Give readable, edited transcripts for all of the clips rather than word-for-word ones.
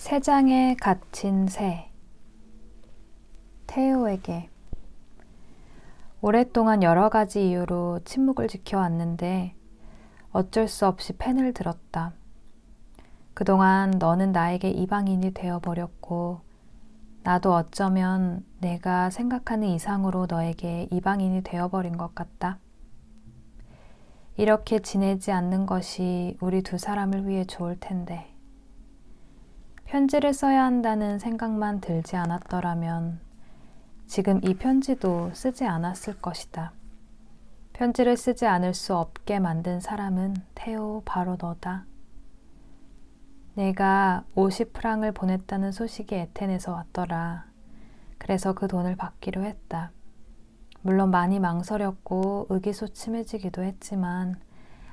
새 장에 갇힌 새. 테오에게. 오랫동안 여러 가지 이유로 침묵을 지켜왔는데 어쩔 수 없이 펜을 들었다. 그동안 너는 나에게 이방인이 되어버렸고 나도 어쩌면 내가 생각하는 이상으로 너에게 이방인이 되어버린 것 같다. 이렇게 지내지 않는 것이 우리 두 사람을 위해 좋을 텐데. 편지를 써야 한다는 생각만 들지 않았더라면 지금 이 편지도 쓰지 않았을 것이다. 편지를 쓰지 않을 수 없게 만든 사람은 테오 바로 너다. 내가 50프랑을 보냈다는 소식이 에텐에서 왔더라. 그래서 그 돈을 받기로 했다. 물론 많이 망설였고 의기소침해지기도 했지만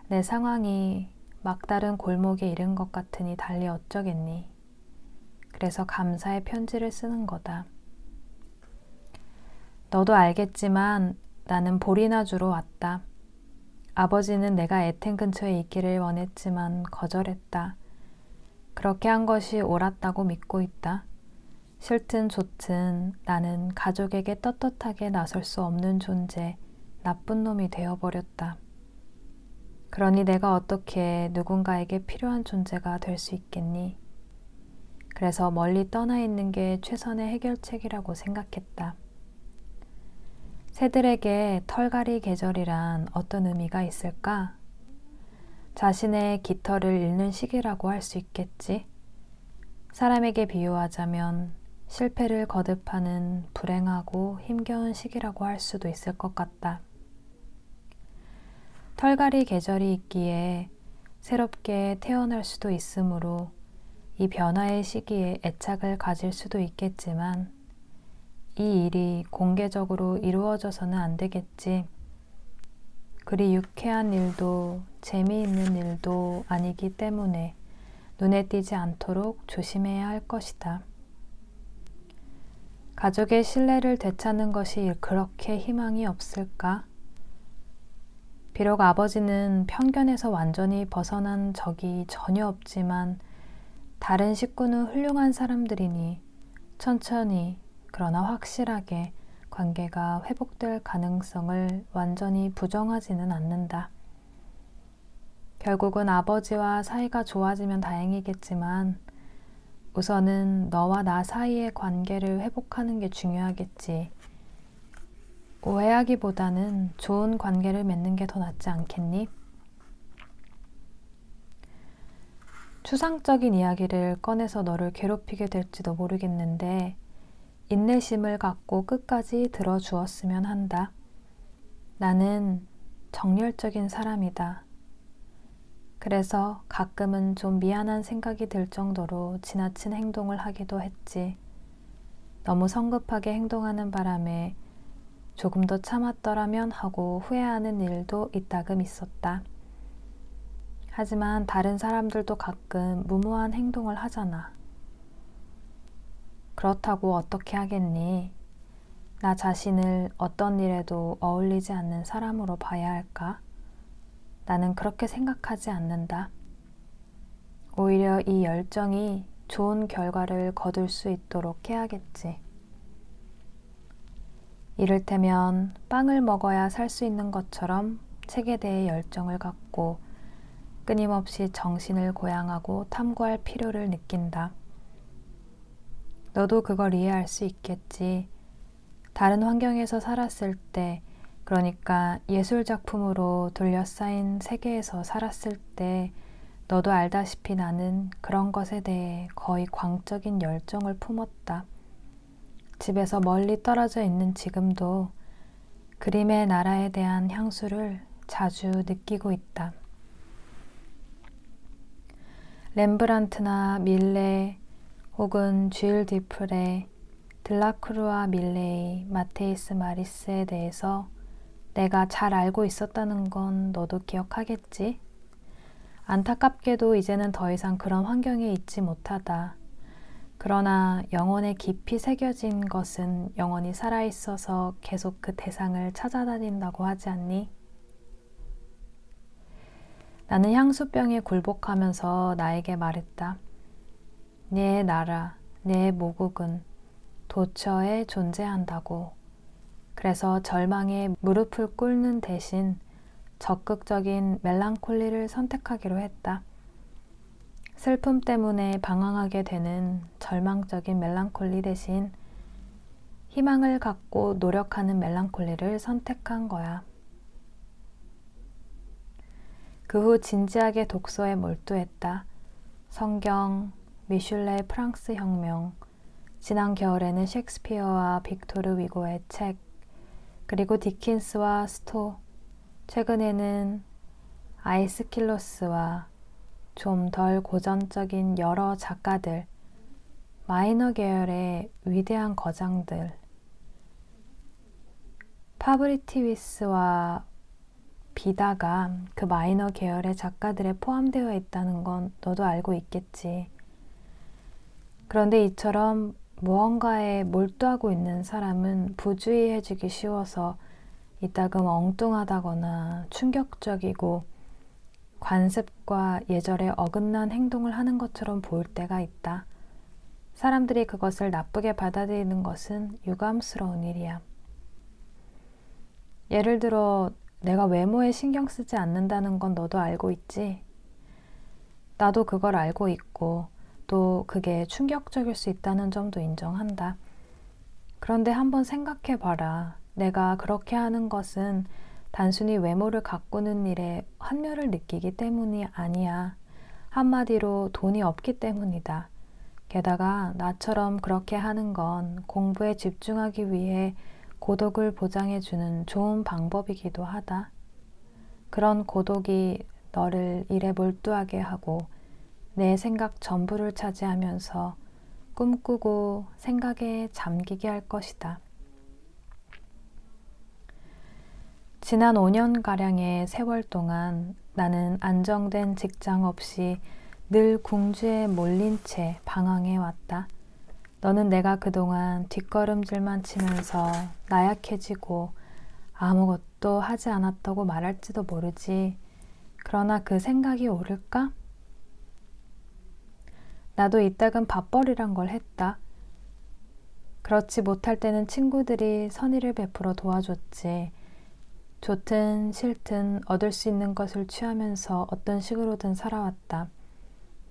내 상황이 막다른 골목에 이른 것 같으니 달리 어쩌겠니. 그래서 감사의 편지를 쓰는 거다. 너도 알겠지만 나는 볼이나 주러 왔다. 아버지는 내가 에텐 근처에 있기를 원했지만 거절했다. 그렇게 한 것이 옳았다고 믿고 있다. 싫든 좋든 나는 가족에게 떳떳하게 나설 수 없는 존재, 나쁜 놈이 되어버렸다. 그러니 내가 어떻게 누군가에게 필요한 존재가 될 수 있겠니? 그래서 멀리 떠나 있는 게 최선의 해결책이라고 생각했다. 새들에게 털갈이 계절이란 어떤 의미가 있을까? 자신의 깃털을 잃는 시기라고 할 수 있겠지. 사람에게 비유하자면 실패를 거듭하는 불행하고 힘겨운 시기라고 할 수도 있을 것 같다. 털갈이 계절이 있기에 새롭게 태어날 수도 있으므로 이 변화의 시기에 애착을 가질 수도 있겠지만 이 일이 공개적으로 이루어져서는 안 되겠지. 그리 유쾌한 일도 재미있는 일도 아니기 때문에 눈에 띄지 않도록 조심해야 할 것이다. 가족의 신뢰를 되찾는 것이 그렇게 희망이 없을까? 비록 아버지는 편견에서 완전히 벗어난 적이 전혀 없지만 다른 식구는 훌륭한 사람들이니 천천히 그러나 확실하게 관계가 회복될 가능성을 완전히 부정하지는 않는다. 결국은 아버지와 사이가 좋아지면 다행이겠지만 우선은 너와 나 사이의 관계를 회복하는 게 중요하겠지. 오해하기보다는 좋은 관계를 맺는 게 더 낫지 않겠니? 추상적인 이야기를 꺼내서 너를 괴롭히게 될지도 모르겠는데 인내심을 갖고 끝까지 들어주었으면 한다. 나는 정열적인 사람이다. 그래서 가끔은 좀 미안한 생각이 들 정도로 지나친 행동을 하기도 했지. 너무 성급하게 행동하는 바람에 조금 더 참았더라면 하고 후회하는 일도 이따금 있었다. 하지만 다른 사람들도 가끔 무모한 행동을 하잖아. 그렇다고 어떻게 하겠니? 나 자신을 어떤 일에도 어울리지 않는 사람으로 봐야 할까? 나는 그렇게 생각하지 않는다. 오히려 이 열정이 좋은 결과를 거둘 수 있도록 해야겠지. 이를테면 빵을 먹어야 살 수 있는 것처럼 책에 대해 열정을 갖고 끊임없이 정신을 고양하고 탐구할 필요를 느낀다. 너도 그걸 이해할 수 있겠지. 다른 환경에서 살았을 때, 그러니까 예술작품으로 둘러싸인 세계에서 살았을 때 너도 알다시피 나는 그런 것에 대해 거의 광적인 열정을 품었다. 집에서 멀리 떨어져 있는 지금도 그림의 나라에 대한 향수를 자주 느끼고 있다. 렘브란트나 밀레 혹은 쥐일 디프레, 들라크루아 밀레이, 마테이스 마리스에 대해서 내가 잘 알고 있었다는 건 너도 기억하겠지? 안타깝게도 이제는 더 이상 그런 환경에 있지 못하다. 그러나 영혼에 깊이 새겨진 것은 영원히 살아있어서 계속 그 대상을 찾아다닌다고 하지 않니? 나는 향수병에 굴복하면서 나에게 말했다. 네 나라, 네 모국은 도처에 존재한다고. 그래서 절망에 무릎을 꿇는 대신 적극적인 멜랑콜리를 선택하기로 했다. 슬픔 때문에 방황하게 되는 절망적인 멜랑콜리 대신 희망을 갖고 노력하는 멜랑콜리를 선택한 거야. 그 후 진지하게 독서에 몰두했다. 성경, 미슐레의 프랑스 혁명, 지난 겨울에는 셰익스피어와 빅토르 위고의 책, 그리고 디킨스와 스토, 최근에는 아이스킬로스와 좀 덜 고전적인 여러 작가들, 마이너 계열의 위대한 거장들, 파브리티위스와 비다가 그 마이너 계열의 작가들에 포함되어 있다는 건 너도 알고 있겠지. 그런데 이처럼 무언가에 몰두하고 있는 사람은 부주의해지기 쉬워서 이따금 엉뚱하다거나 충격적이고 관습과 예절에 어긋난 행동을 하는 것처럼 보일 때가 있다. 사람들이 그것을 나쁘게 받아들이는 것은 유감스러운 일이야. 예를 들어 내가 외모에 신경 쓰지 않는다는 건 너도 알고 있지? 나도 그걸 알고 있고 또 그게 충격적일 수 있다는 점도 인정한다. 그런데 한번 생각해 봐라. 내가 그렇게 하는 것은 단순히 외모를 가꾸는 일에 환멸을 느끼기 때문이 아니야. 한마디로 돈이 없기 때문이다. 게다가 나처럼 그렇게 하는 건 공부에 집중하기 위해 고독을 보장해주는 좋은 방법이기도 하다. 그런 고독이 너를 일에 몰두하게 하고 내 생각 전부를 차지하면서 꿈꾸고 생각에 잠기게 할 것이다. 지난 5년가량의 세월 동안 나는 안정된 직장 없이 늘 궁지에 몰린 채 방황해 왔다. 너는 내가 그동안 뒷걸음질만 치면서 나약해지고 아무것도 하지 않았다고 말할지도 모르지. 그러나 그 생각이 옳을까? 나도 이따금 밥벌이란 걸 했다. 그렇지 못할 때는 친구들이 선의를 베풀어 도와줬지. 좋든 싫든 얻을 수 있는 것을 취하면서 어떤 식으로든 살아왔다.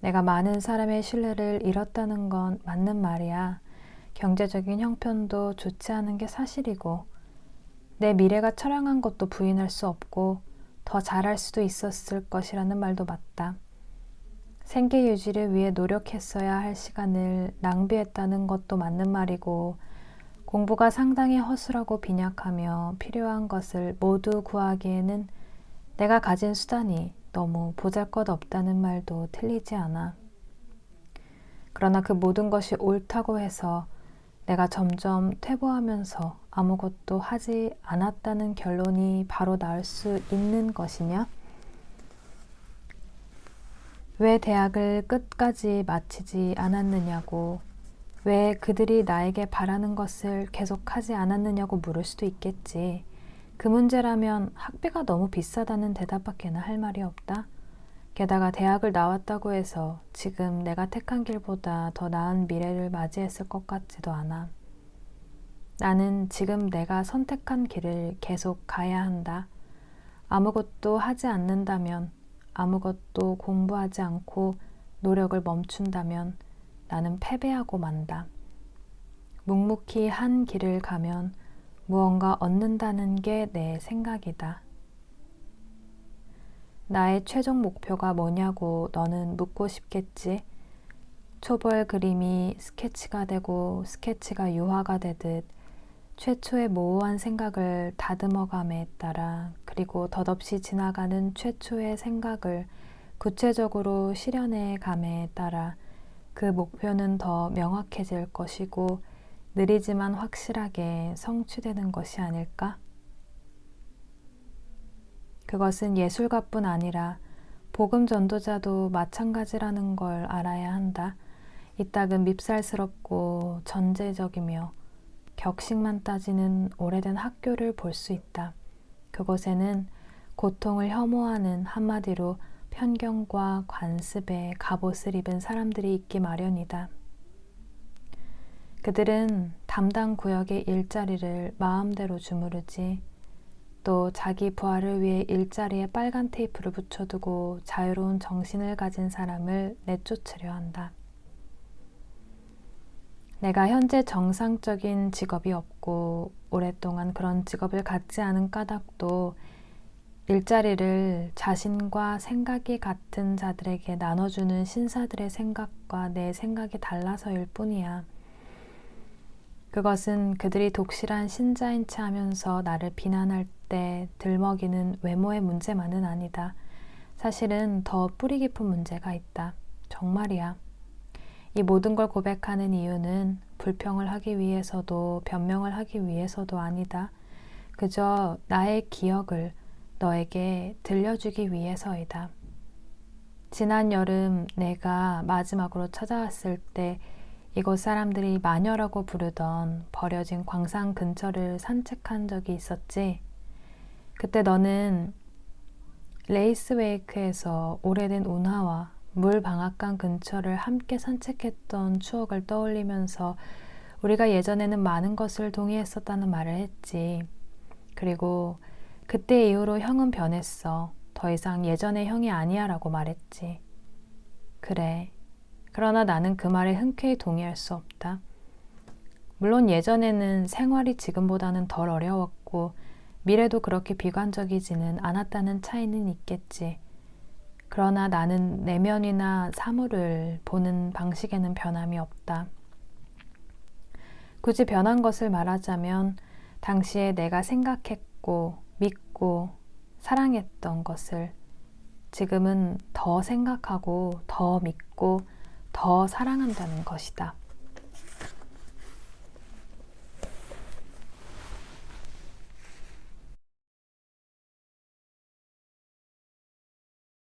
내가 많은 사람의 신뢰를 잃었다는 건 맞는 말이야. 경제적인 형편도 좋지 않은 게 사실이고 내 미래가 처량한 것도 부인할 수 없고 더 잘할 수도 있었을 것이라는 말도 맞다. 생계 유지를 위해 노력했어야 할 시간을 낭비했다는 것도 맞는 말이고 공부가 상당히 허술하고 빈약하며 필요한 것을 모두 구하기에는 내가 가진 수단이 너무 보잘것없다는 말도 틀리지 않아. 그러나 그 모든 것이 옳다고 해서 내가 점점 퇴보하면서 아무것도 하지 않았다는 결론이 바로 나올 수 있는 것이냐? 왜 대학을 끝까지 마치지 않았느냐고, 왜 그들이 나에게 바라는 것을 계속하지 않았느냐고 물을 수도 있겠지. 그 문제라면 학비가 너무 비싸다는 대답밖에는 할 말이 없다. 게다가 대학을 나왔다고 해서 지금 내가 택한 길보다 더 나은 미래를 맞이했을 것 같지도 않아. 나는 지금 내가 선택한 길을 계속 가야 한다. 아무것도 하지 않는다면, 아무것도 공부하지 않고 노력을 멈춘다면 나는 패배하고 만다. 묵묵히 한 길을 가면 무언가 얻는다는 게 내 생각이다. 나의 최종 목표가 뭐냐고 너는 묻고 싶겠지. 초벌 그림이 스케치가 되고 스케치가 유화가 되듯 최초의 모호한 생각을 다듬어감에 따라 그리고 덧없이 지나가는 최초의 생각을 구체적으로 실현해 감에 따라 그 목표는 더 명확해질 것이고 느리지만 확실하게 성취되는 것이 아닐까? 그것은 예술가뿐 아니라 복음 전도자도 마찬가지라는 걸 알아야 한다. 이따금 밉살스럽고 전제적이며 격식만 따지는 오래된 학교를 볼 수 있다. 그곳에는 고통을 혐오하는 한마디로 편견과 관습에 갑옷을 입은 사람들이 있기 마련이다. 그들은 담당 구역의 일자리를 마음대로 주무르지, 또 자기 부하를 위해 일자리에 빨간 테이프를 붙여두고 자유로운 정신을 가진 사람을 내쫓으려 한다. 내가 현재 정상적인 직업이 없고 오랫동안 그런 직업을 갖지 않은 까닭도 일자리를 자신과 생각이 같은 자들에게 나눠주는 신사들의 생각과 내 생각이 달라서일 뿐이야. 그것은 그들이 독실한 신자인 체 하면서 나를 비난할 때 들먹이는 외모의 문제만은 아니다. 사실은 더 뿌리 깊은 문제가 있다. 정말이야. 이 모든 걸 고백하는 이유는 불평을 하기 위해서도 변명을 하기 위해서도 아니다. 그저 나의 기억을 너에게 들려주기 위해서이다. 지난 여름 내가 마지막으로 찾아왔을 때 이곳 사람들이 마녀라고 부르던 버려진 광산 근처를 산책한 적이 있었지. 그때 너는 레이스웨이크에서 오래된 운하와 물 방앗간 근처를 함께 산책했던 추억을 떠올리면서 우리가 예전에는 많은 것을 동의했었다는 말을 했지. 그리고 그때 이후로 형은 변했어. 더 이상 예전의 형이 아니야 라고 말했지. 그래. 그러나 나는 그 말에 흔쾌히 동의할 수 없다. 물론 예전에는 생활이 지금보다는 덜 어려웠고 미래도 그렇게 비관적이지는 않았다는 차이는 있겠지. 그러나 나는 내면이나 사물을 보는 방식에는 변함이 없다. 굳이 변한 것을 말하자면 당시에 내가 생각했고 믿고 사랑했던 것을 지금은 더 생각하고 더 믿고 더 사랑한다는 것이다.